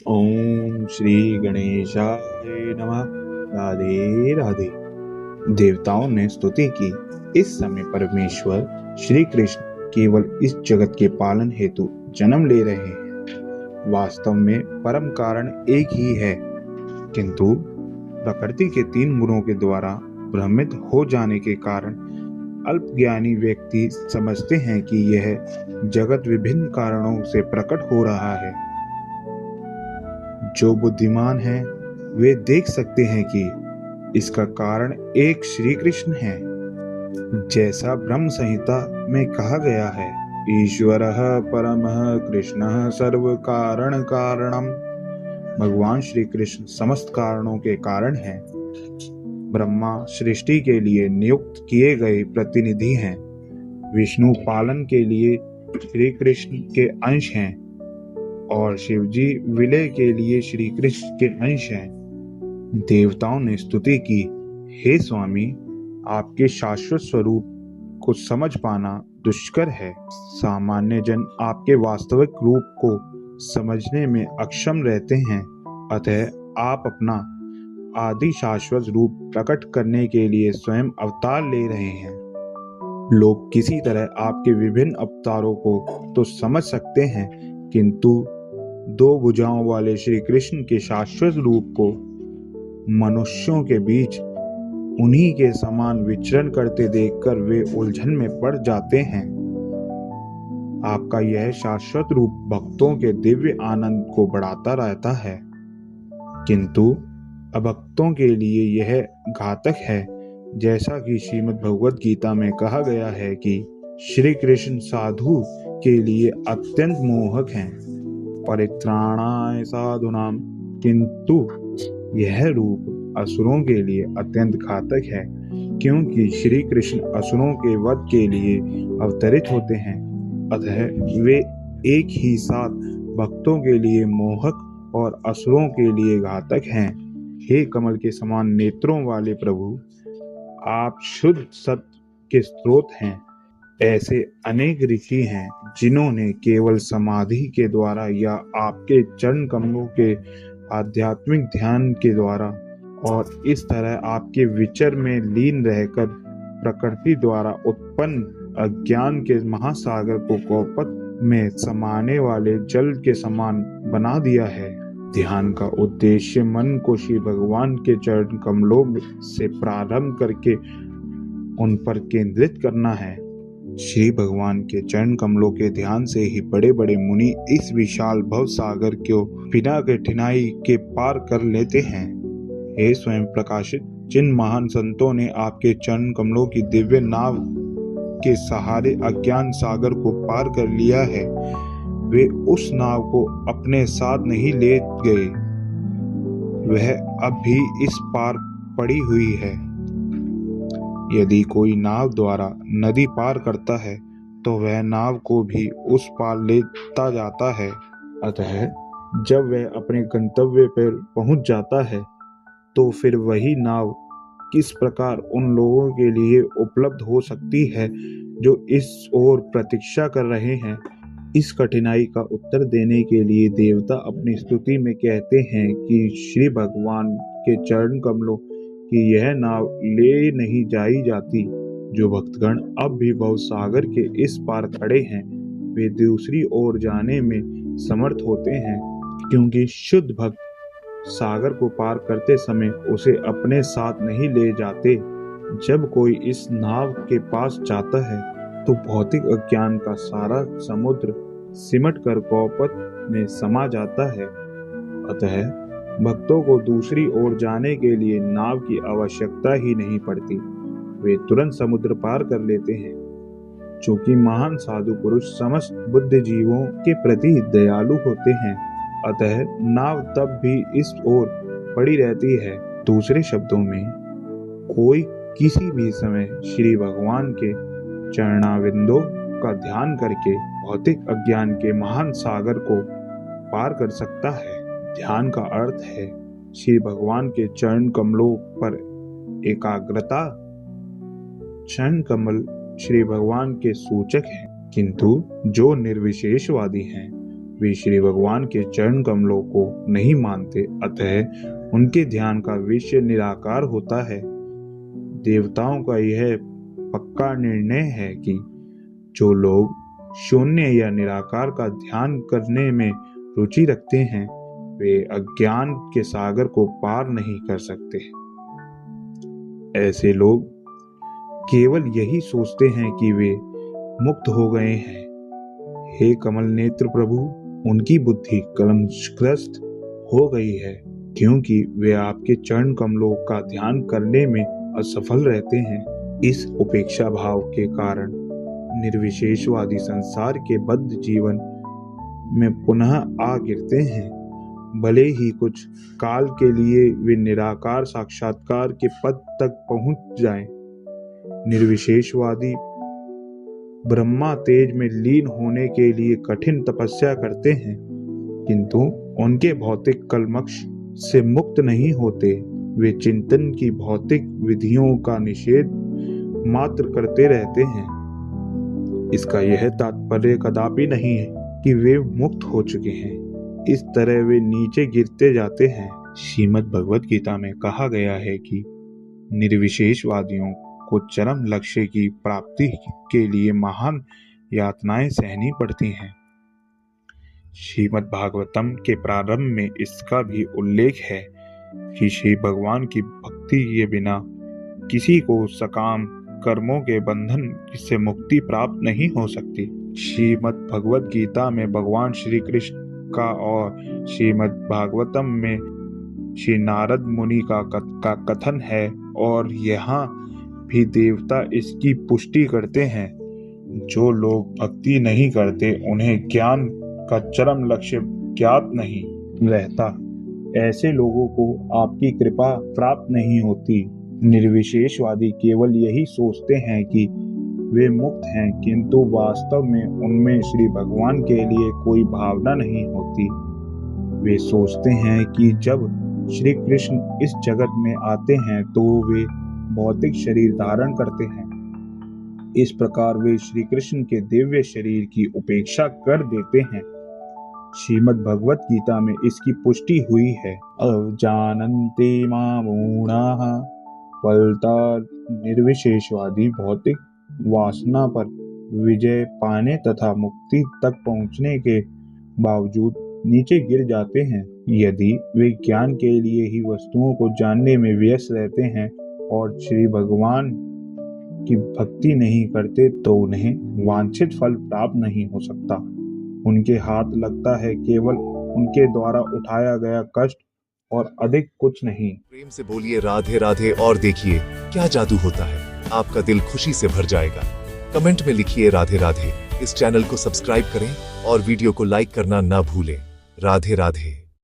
ओम श्री गणेशाय नमः। राधे राधे। देवताओं ने स्तुति की। इस समय परमेश्वर श्री कृष्ण केवल इस जगत के पालन हेतु जन्म ले रहे हैं। वास्तव में परम कारण एक ही है, किंतु प्रकृति के 3 गुणों के द्वारा भ्रमित हो जाने के कारण अल्पज्ञानी व्यक्ति समझते हैं कि यह जगत विभिन्न कारणों से प्रकट हो रहा है। जो बुद्धिमान हैं वे देख सकते हैं कि इसका कारण एक श्री कृष्ण है। जैसा ब्रह्म संहिता में कहा गया है, ईश्वरः परमः कृष्णः सर्व कारण कारणम। भगवान श्री कृष्ण समस्त कारणों के कारण हैं। ब्रह्मा सृष्टि के लिए नियुक्त किए गए प्रतिनिधि हैं। विष्णु पालन के लिए श्री कृष्ण के अंश हैं और शिवजी विलय के लिए श्री कृष्ण के अंश हैं। देवताओं ने स्तुति की, हे स्वामी, आपके शाश्वत स्वरूप को समझ पाना दुष्कर है। सामान्य जन आपके वास्तविक रूप को समझने में अक्षम रहते हैं, अतः आप अपना आदि शाश्वत रूप प्रकट करने के लिए स्वयं अवतार ले रहे हैं। लोग किसी तरह आपके विभिन्न अवतारों को तो समझ सकते हैं, किंतु 2 भुजाओं वाले श्री कृष्ण के शाश्वत रूप को मनुष्यों के बीच उन्हीं के समान विचरण करते देखकर वे उलझन में पड़ जाते हैं। आपका यह शाश्वत रूप भक्तों के दिव्य आनंद को बढ़ाता रहता है, किंतु अभक्तों के लिए यह घातक है। जैसा कि श्रीमद् भगवद गीता में कहा गया है कि श्री कृष्ण साधु के लिए अत्यंत मोहक हैं, परित्राणाय साधुनाम, किंतु यह रूप असुरों के लिए अत्यंत घातक है, क्योंकि श्री कृष्ण असुरों के वध के लिए अवतरित होते हैं। अतः वे एक ही साथ भक्तों के लिए मोहक और असुरों के लिए घातक हैं। हे कमल के समान नेत्रों वाले प्रभु, आप शुद्ध सत्य के स्रोत हैं। ऐसे अनेक ऋषि हैं जिन्होंने केवल समाधि के द्वारा या आपके चरण कमलों के आध्यात्मिक ध्यान के द्वारा और इस तरह आपके विचर में लीन रहकर प्रकृति द्वारा उत्पन्न अज्ञान के महासागर को कौपत में समाने वाले जल के समान बना दिया है। ध्यान का उद्देश्य मन को श्री भगवान के चरण कमलों से प्रारंभ करके उन पर केंद्रित करना है। श्री भगवान के चरण कमलों के ध्यान से ही बड़े बड़े मुनि इस विशाल भव सागर को बिना कठिनाई के पार कर लेते हैं। हे स्वयं प्रकाशित, जिन महान संतों ने आपके चरण कमलों की दिव्य नाव के सहारे अज्ञान सागर को पार कर लिया है, वे उस नाव को अपने साथ नहीं ले गए। वह अब भी इस पार पड़ी हुई है। यदि कोई नाव द्वारा नदी पार करता है तो वह नाव को भी उस पार लेता जाता है। अतः जब वह अपने गंतव्य पर पहुंच जाता है तो फिर वही नाव किस प्रकार उन लोगों के लिए उपलब्ध हो सकती है जो इस ओर प्रतीक्षा कर रहे हैं। इस कठिनाई का उत्तर देने के लिए देवता अपनी स्तुति में कहते हैं कि श्री भगवान के चरण कमलों कि यह नाव ले नहीं जाई जाती। जो भक्तगण अब भी भव सागर के इस पार खड़े हैं, वे दूसरी ओर जाने में समर्थ होते हैं, क्योंकि शुद्ध भक्त सागर को पार करते समय उसे अपने साथ नहीं ले जाते। जब कोई इस नाव के पास जाता है तो भौतिक अज्ञान का सारा समुद्र सिमट कर कौपत में समा जाता है। अतः भक्तों को दूसरी ओर जाने के लिए नाव की आवश्यकता ही नहीं पड़ती, वे तुरंत समुद्र पार कर लेते हैं। चूंकि महान साधु पुरुष समस्त बुद्ध जीवों के प्रति दयालु होते हैं, अतः नाव तब भी इस ओर पड़ी रहती है। दूसरे शब्दों में, कोई किसी भी समय श्री भगवान के चरणाविंदों का ध्यान करके भौतिक अज्ञान के महान सागर को पार कर सकता है। ध्यान का अर्थ है श्री भगवान के चरण कमलों पर एकाग्रता। चरण कमल श्री भगवान के सूचक हैं, किंतु जो निर्विशेषवादी हैं वे श्री भगवान के चरण कमलों को नहीं मानते, अतः उनके ध्यान का विषय निराकार होता है। देवताओं का यह पक्का निर्णय है कि जो लोग शून्य या निराकार का ध्यान करने में रुचि रखते हैं वे अज्ञान के सागर को पार नहीं कर सकते। ऐसे लोग केवल यही सोचते हैं कि वे मुक्त हो गए हैं। हे कमल नेत्र प्रभु, उनकी बुद्धि कलमग्रस्त हो गई है, क्योंकि वे आपके चरण कमलों का ध्यान करने में असफल रहते हैं। इस उपेक्षा भाव के कारण निर्विशेषवादी संसार के बद्ध जीवन में पुनः आ गिरते हैं। भले ही कुछ काल के लिए वे निराकार साक्षात्कार के पद तक पहुंच जाएं। निर्विशेषवादी ब्रह्मा तेज में लीन होने के लिए कठिन तपस्या करते हैं, किंतु उनके भौतिक कलमश से मुक्त नहीं होते। वे चिंतन की भौतिक विधियों का निषेध मात्र करते रहते हैं। इसका यह तात्पर्य कदापि नहीं है कि वे मुक्त हो चुके हैं। इस तरह वे नीचे गिरते जाते हैं। श्रीमद् भगवत गीता में कहा गया है कि निर्विशेषवादियों को चरम लक्ष्य की प्राप्ति के लिए महान यातनाएं सहनी पड़ती हैं। श्रीमद् भागवतम के प्रारंभ में इसका भी उल्लेख है कि श्री भगवान की भक्ति के बिना किसी को सकाम कर्मों के बंधन से मुक्ति प्राप्त नहीं हो सकती। श्रीमद् भगवत गीता में भगवान श्री कृष्ण का और श्रीमद् भागवतम में श्री नारद मुनि का कथन है, और यहाँ भी देवता इसकी पुष्टि करते हैं। जो लोग भक्ति नहीं करते उन्हें ज्ञान का चरम लक्ष्य ज्ञात नहीं रहता। ऐसे लोगों को आपकी कृपा प्राप्त नहीं होती। निर्विशेषवादी केवल यही सोचते हैं कि वे मुक्त हैं, किंतु वास्तव में उनमें श्री भगवान के लिए कोई भावना नहीं होती। वे सोचते हैं कि जब श्री कृष्ण इस जगत में आते हैं तो वे भौतिक शरीर धारण करते हैं। इस प्रकार वे श्री कृष्ण के दिव्य शरीर की उपेक्षा कर देते हैं। श्रीमद् भगवत गीता में इसकी पुष्टि हुई है। अवजानन्ति मामूढ़ाः फलतः निर्विशेषवादी भौतिक वासना पर विजय पाने तथा मुक्ति तक पहुंचने के बावजूद नीचे गिर जाते हैं। यदि वे ज्ञान के लिए ही वस्तुओं को जानने में व्यस्त रहते हैं और श्री भगवान की भक्ति नहीं करते तो उन्हें वांछित फल प्राप्त नहीं हो सकता। उनके हाथ लगता है केवल उनके द्वारा उठाया गया कष्ट और अधिक कुछ नहीं। प्रेम से बोलिए राधे राधे और देखिए क्या जादू होता है। आपका दिल खुशी से भर जाएगा। कमेंट में लिखिए राधे राधे। इस चैनल को सब्सक्राइब करें और वीडियो को लाइक करना ना भूलें। राधे राधे।